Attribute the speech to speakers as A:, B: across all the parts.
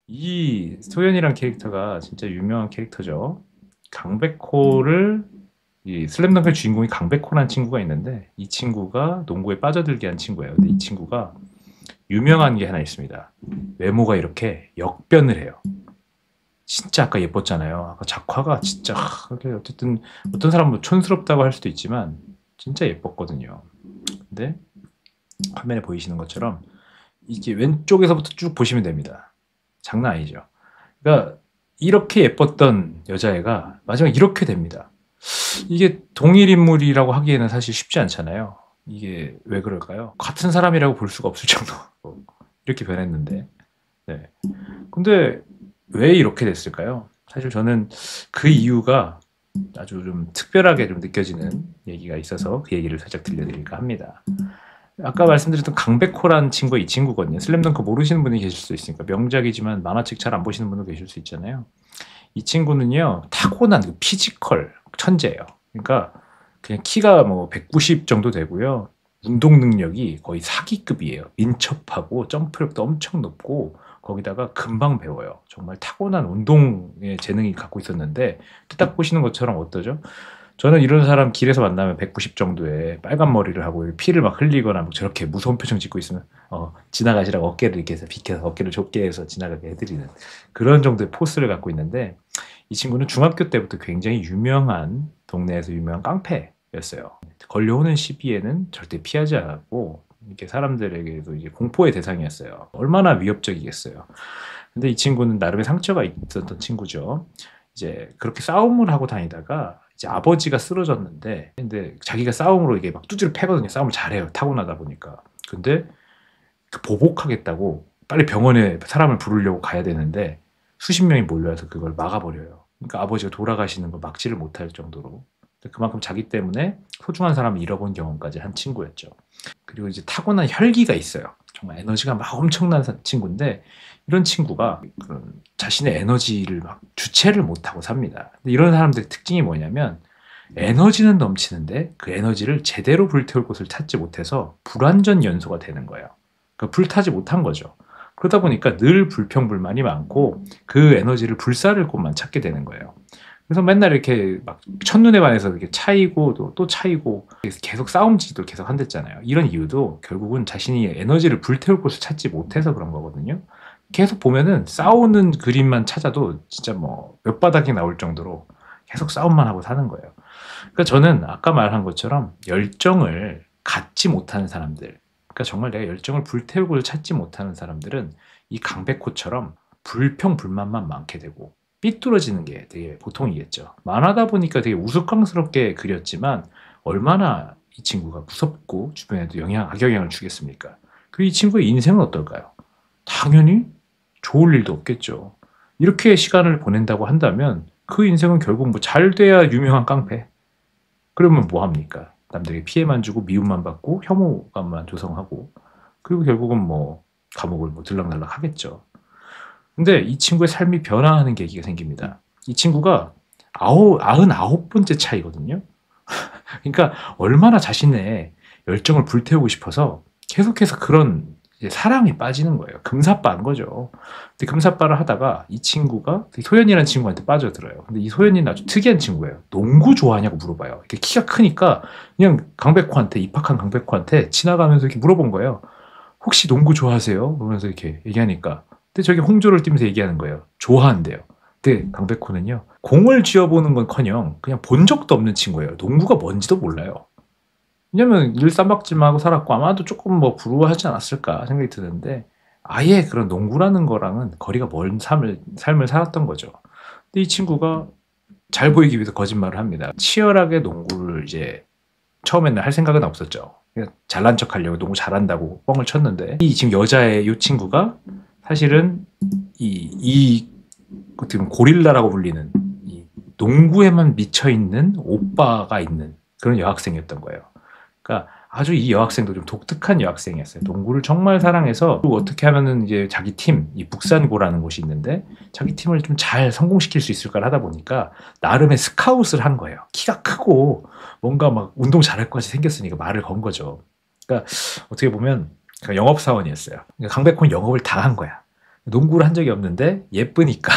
A: 이 소연이란 캐릭터가 진짜 유명한 캐릭터죠. 강백호를 이 슬램덩크의 주인공이 강백호라는 친구가 있는데 이 친구가 농구에 빠져들게 한 친구예요. 근데 이 친구가 유명한 게 하나 있습니다. 외모가 이렇게 역변을 해요. 진짜 아까 예뻤잖아요. 아까 작화가 진짜 그렇게 어쨌든 어떤 사람은 촌스럽다고 할 수도 있지만 진짜 예뻤거든요. 근데 화면에 보이시는 것처럼 이게 왼쪽에서부터 쭉 보시면 됩니다. 장난 아니죠. 그러니까 이렇게 예뻤던 여자애가 마지막에 이렇게 됩니다. 이게 동일 인물이라고 하기에는 사실 쉽지 않잖아요. 이게 왜 그럴까요? 같은 사람이라고 볼 수가 없을 정도로 이렇게 변했는데. 네. 근데 왜 이렇게 됐을까요? 사실 저는 그 이유가 아주 좀 특별하게 좀 느껴지는 얘기가 있어서 그 얘기를 살짝 들려드릴까 합니다. 아까 말씀드렸던 강백호라는 친구가 이 친구거든요. 슬램덩크 모르시는 분이 계실 수 있으니까 명작이지만 만화책 잘 안 보시는 분도 계실 수 있잖아요. 이 친구는요 타고난 그 피지컬 천재예요. 그러니까 그냥 키가 뭐 190 정도 되고요. 운동 능력이 거의 사기급이에요. 민첩하고 점프력도 엄청 높고 거기다가 금방 배워요. 정말 타고난 운동의 재능이 갖고 있었는데 딱 보시는 것처럼 어떠죠? 저는 이런 사람 길에서 만나면 190 정도의 빨간 머리를 하고 피를 막 흘리거나 뭐 저렇게 무서운 표정 짓고 있으면 지나가시라고 어깨를 이렇게 해서 비켜서 어깨를 좁게 해서 지나가게 해드리는 그런 정도의 포스를 갖고 있는데 이 친구는 중학교 때부터 굉장히 유명한 동네에서 유명한 깡패였어요. 걸려오는 시비에는 절대 피하지 않았고 이렇게 사람들에게도 이제 공포의 대상이었어요. 얼마나 위협적이겠어요. 근데 이 친구는 나름의 상처가 있었던 친구죠. 이제 그렇게 싸움을 하고 다니다가 이제 아버지가 쓰러졌는데 근데 자기가 싸움으로 이게 막 두드려 패거든요. 싸움을 잘해요. 타고나다 보니까. 근데 그 보복하겠다고 빨리 병원에 사람을 부르려고 가야 되는데 수십 명이 몰려와서 그걸 막아버려요. 그러니까 아버지가 돌아가시는 걸 막지를 못할 정도로 그만큼 자기 때문에 소중한 사람을 잃어본 경험까지 한 친구였죠. 그리고 이제 타고난 혈기가 있어요. 정말 에너지가 막 엄청난 친구인데 이런 친구가 그런 자신의 에너지를 막 주체를 못하고 삽니다. 근데 이런 사람들의 특징이 뭐냐면 에너지는 넘치는데 그 에너지를 제대로 불태울 곳을 찾지 못해서 불완전 연소가 되는 거예요. 그러니까 불타지 못한 거죠. 그러다 보니까 늘 불평불만이 많고 그 에너지를 불사를 곳만 찾게 되는 거예요. 그래서 맨날 이렇게 막 첫눈에 반해서 이렇게 차이고 또 차이고 계속 싸움질도 계속 한댔잖아요. 이런 이유도 결국은 자신이 에너지를 불태울 곳을 찾지 못해서 그런 거거든요. 계속 보면은 싸우는 그림만 찾아도 진짜 뭐 몇 바닥이 나올 정도로 계속 싸움만 하고 사는 거예요. 그러니까 저는 아까 말한 것처럼 열정을 갖지 못하는 사람들, 그러니까 정말 내가 열정을 불태우고 찾지 못하는 사람들은 이 강백호처럼 불평불만만 많게 되고 삐뚤어지는 게 되게 보통이겠죠. 만화다 보니까 되게 우스꽝스럽게 그렸지만 얼마나 이 친구가 무섭고 주변에도 악영향을 주겠습니까? 그리고 이 친구의 인생은 어떨까요? 당연히 좋을 일도 없겠죠. 이렇게 시간을 보낸다고 한다면 그 인생은 결국 뭐 잘 돼야 유명한 깡패. 그러면 뭐 합니까? 남들에게 피해만 주고 미움만 받고 혐오감만 조성하고 그리고 결국은 뭐 감옥을 뭐 들락날락 하겠죠. 근데 이 친구의 삶이 변화하는 계기가 생깁니다. 이 친구가 99번째 차이거든요. 그러니까 얼마나 자신의 열정을 불태우고 싶어서 계속해서 그런 사랑에 빠지는 거예요. 금사빠인 거죠. 근데 금사빠를 하다가 이 친구가 소연이라는 친구한테 빠져들어요. 근데 이 소연이는 아주 특이한 친구예요. 농구 좋아하냐고 물어봐요. 이렇게 키가 크니까 그냥 강백호한테 입학한 강백호한테 지나가면서 이렇게 물어본 거예요. 혹시 농구 좋아하세요? 그러면서 이렇게 얘기하니까 근데 저기 홍조를 띄면서 얘기하는 거예요. 좋아한대요. 근데 강백호는요. 공을 쥐어보는 건커녕 그냥 본 적도 없는 친구예요. 농구가 뭔지도 몰라요. 왜냐면 일 쌈박질만 하고 살았고 아마도 조금 뭐 부러워하지 않았을까 생각이 드는데 아예 그런 농구라는 거랑은 거리가 먼 삶을 살았던 거죠. 근데 이 친구가 잘 보이기 위해서 거짓말을 합니다. 치열하게 농구를 이제 처음에는 할 생각은 없었죠. 그냥 잘난 척 하려고 농구 잘한다고 뻥을 쳤는데 이 지금 여자의 이 친구가 사실은 이 지금 고릴라라고 불리는 이 농구에만 미쳐있는 오빠가 있는 그런 여학생이었던 거예요. 그러니까 아주 이 여학생도 좀 독특한 여학생이었어요. 농구를 정말 사랑해서 어떻게 하면은 이제 자기 팀, 이 북산고라는 곳이 있는데 자기 팀을 좀 잘 성공시킬 수 있을까 하다 보니까 나름의 스카웃을 한 거예요. 키가 크고 뭔가 막 운동 잘할 것 같이 생겼으니까 말을 건 거죠. 그러니까 어떻게 보면 영업사원이었어요. 그러니까 강백호는 영업을 다 한 거야. 농구를 한 적이 없는데 예쁘니까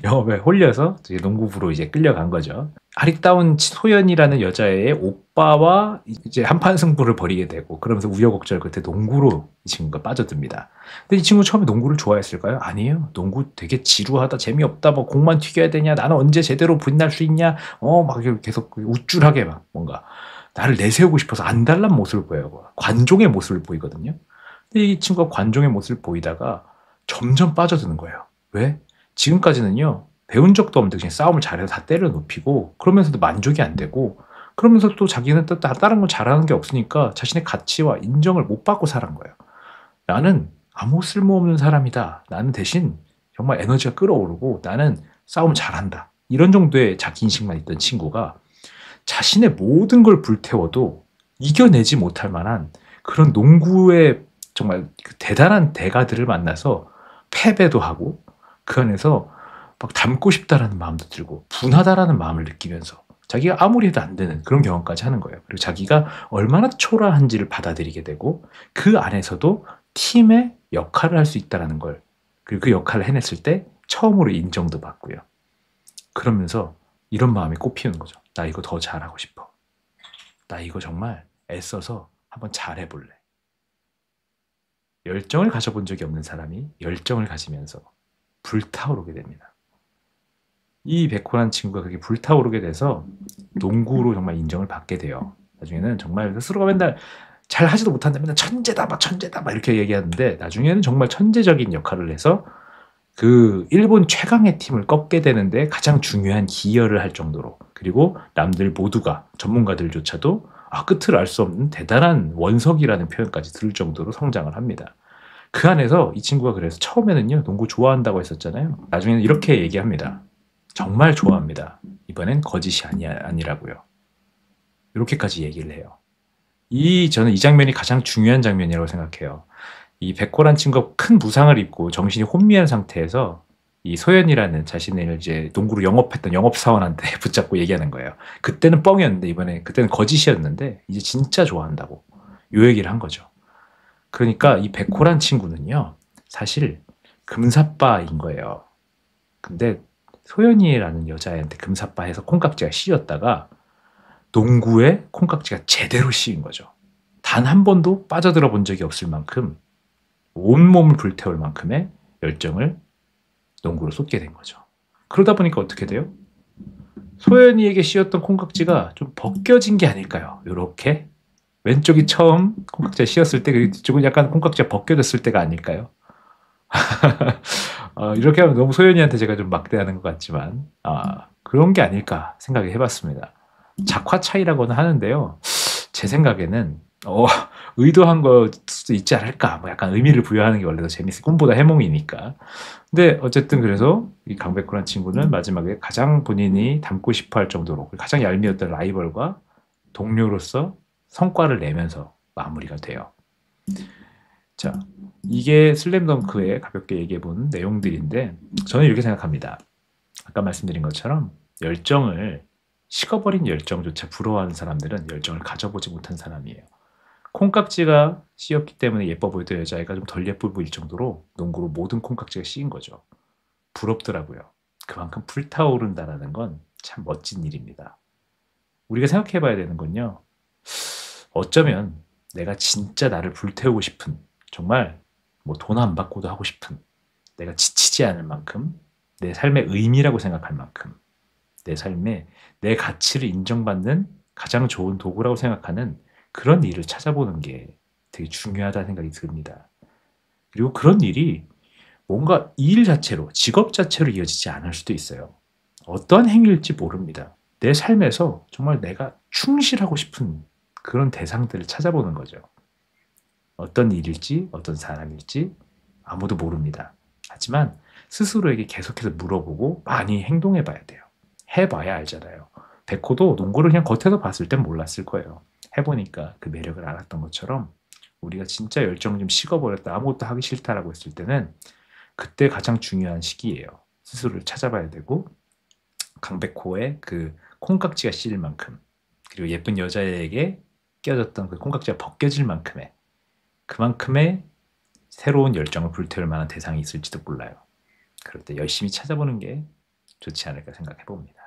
A: 영업에 홀려서 이제 농구부로 이제 끌려간 거죠. 아리따운 소연이라는 여자의 오빠와 이제 한판 승부를 벌이게 되고 그러면서 우여곡절 끝에 농구로 이 친구가 빠져듭니다. 근데 이 친구 처음에 농구를 좋아했을까요? 아니에요. 농구 되게 지루하다, 재미없다, 뭐 공만 튀겨야 되냐, 나는 언제 제대로 빛날 수 있냐, 막 계속 우쭐하게 막 뭔가 나를 내세우고 싶어서 안달난 모습을 보여요. 관종의 모습을 보이거든요. 근데 이 친구가 관종의 모습을 보이다가 점점 빠져드는 거예요. 왜? 지금까지는요, 배운 적도 없는데 그냥 싸움을 잘해서 다 때려 눕히고, 그러면서도 만족이 안 되고, 그러면서 또 자기는 또 다른 걸 잘하는 게 없으니까 자신의 가치와 인정을 못 받고 살은 거예요. 나는 아무 쓸모없는 사람이다. 나는 대신 정말 에너지가 끌어오르고 나는 싸움 잘한다. 이런 정도의 자기인식만 있던 친구가 자신의 모든 걸 불태워도 이겨내지 못할 만한 그런 농구의 정말 그 대단한 대가들을 만나서 패배도 하고 그 안에서 막 닮고 싶다라는 마음도 들고 분하다라는 마음을 느끼면서 자기가 아무리 해도 안 되는 그런 경험까지 하는 거예요. 그리고 자기가 얼마나 초라한지를 받아들이게 되고 그 안에서도 팀의 역할을 할 수 있다는 걸, 그리고 그 역할을 해냈을 때 처음으로 인정도 받고요. 그러면서 이런 마음이 꽃피우는 거죠. 나 이거 더 잘하고 싶어. 나 이거 정말 애써서 한번 잘해볼래. 열정을 가져본 적이 없는 사람이 열정을 가지면서 불타오르게 됩니다. 이 백호란 친구가 그렇게 불타오르게 돼서 농구로 정말 인정을 받게 돼요. 나중에는 정말 스스로가 맨날 잘 하지도 못한다, 맨날 천재다, 막 천재다, 막 이렇게 얘기하는데 나중에는 정말 천재적인 역할을 해서 그 일본 최강의 팀을 꺾게 되는데 가장 중요한 기여를 할 정도로, 그리고 남들 모두가 전문가들조차도 끝을 알 수 없는 대단한 원석이라는 표현까지 들을 정도로 성장을 합니다. 그 안에서 이 친구가 그래서 처음에는요, 농구 좋아한다고 했었잖아요. 나중에는 이렇게 얘기합니다. 정말 좋아합니다. 이번엔 거짓이 아니라고요. 이렇게까지 얘기를 해요. 저는 이 장면이 가장 중요한 장면이라고 생각해요. 이 백호란 친구가 큰 부상을 입고 정신이 혼미한 상태에서 이 소연이라는 자신을 이제 농구로 영업했던 영업사원한테 붙잡고 얘기하는 거예요. 그때는 뻥이었는데 그때는 거짓이었는데 이제 진짜 좋아한다고 요 얘기를 한 거죠. 그러니까 이 백호란 친구는요, 사실 금사빠인 거예요. 근데 소연이라는 여자애한테 금사빠해서 콩깍지가 씌었다가 농구에 콩깍지가 제대로 씌인 거죠. 단 한 번도 빠져들어 본 적이 없을 만큼 온몸을 불태울 만큼의 열정을 농구로 쏟게 된 거죠. 그러다 보니까 어떻게 돼요? 소연이에게 씌었던 콩깍지가 좀 벗겨진 게 아닐까요? 이렇게 왼쪽이 처음 콩깍지가 씌었을 때, 그리고 뒤쪽은 약간 콩깍지가 벗겨졌을 때가 아닐까요? 이렇게 하면 너무 소연이한테 제가 좀 막대하는 것 같지만 그런 게 아닐까 생각을 해봤습니다. 작화 차이라고는 하는데요, 제 생각에는 의도한 걸 수도 있지 않을까, 뭐 약간 의미를 부여하는 게 원래도 재밌어요. 꿈보다 해몽이니까. 근데 어쨌든 그래서 이 강백호란 친구는 마지막에 가장 본인이 닮고 싶어 할 정도로 가장 얄미웠던 라이벌과 동료로서 성과를 내면서 마무리가 돼요. 자, 이게 슬램덩크에 가볍게 얘기해본 내용들인데 저는 이렇게 생각합니다. 아까 말씀드린 것처럼 식어버린 열정조차 부러워하는 사람들은 열정을 가져보지 못한 사람이에요. 콩깍지가 씌었기 때문에 예뻐 보이던 여자애가 좀 덜 예뻐 보일 정도로 농구로 모든 콩깍지가 씌인 거죠. 부럽더라고요. 그만큼 불타오른다는 건 참 멋진 일입니다. 우리가 생각해 봐야 되는 건요, 어쩌면 내가 진짜 나를 불태우고 싶은, 정말 뭐 돈 안 받고도 하고 싶은, 내가 지치지 않을 만큼, 내 삶의 의미라고 생각할 만큼, 내 삶에 내 가치를 인정받는 가장 좋은 도구라고 생각하는 그런 일을 찾아보는 게 되게 중요하다는 생각이 듭니다. 그리고 그런 일이 뭔가 일 자체로, 직업 자체로 이어지지 않을 수도 있어요. 어떠한 행위일지 모릅니다. 내 삶에서 정말 내가 충실하고 싶은 그런 대상들을 찾아보는 거죠. 어떤 일일지, 어떤 사람일지 아무도 모릅니다. 하지만 스스로에게 계속해서 물어보고 많이 행동해 봐야 돼요. 해봐야 알잖아요. 백호도 농구를 그냥 겉에서 봤을 땐 몰랐을 거예요. 해보니까 그 매력을 알았던 것처럼 우리가 진짜 열정이 좀 식어버렸다, 아무것도 하기 싫다라고 했을 때는 그때 가장 중요한 시기예요. 스스로를 찾아봐야 되고, 강백호의 그 콩깍지가 씌일 만큼, 그리고 예쁜 여자에게 끼어졌던 그 콩깍지가 벗겨질 만큼의, 그만큼의 새로운 열정을 불태울 만한 대상이 있을지도 몰라요. 그럴 때 열심히 찾아보는 게 좋지 않을까 생각해 봅니다.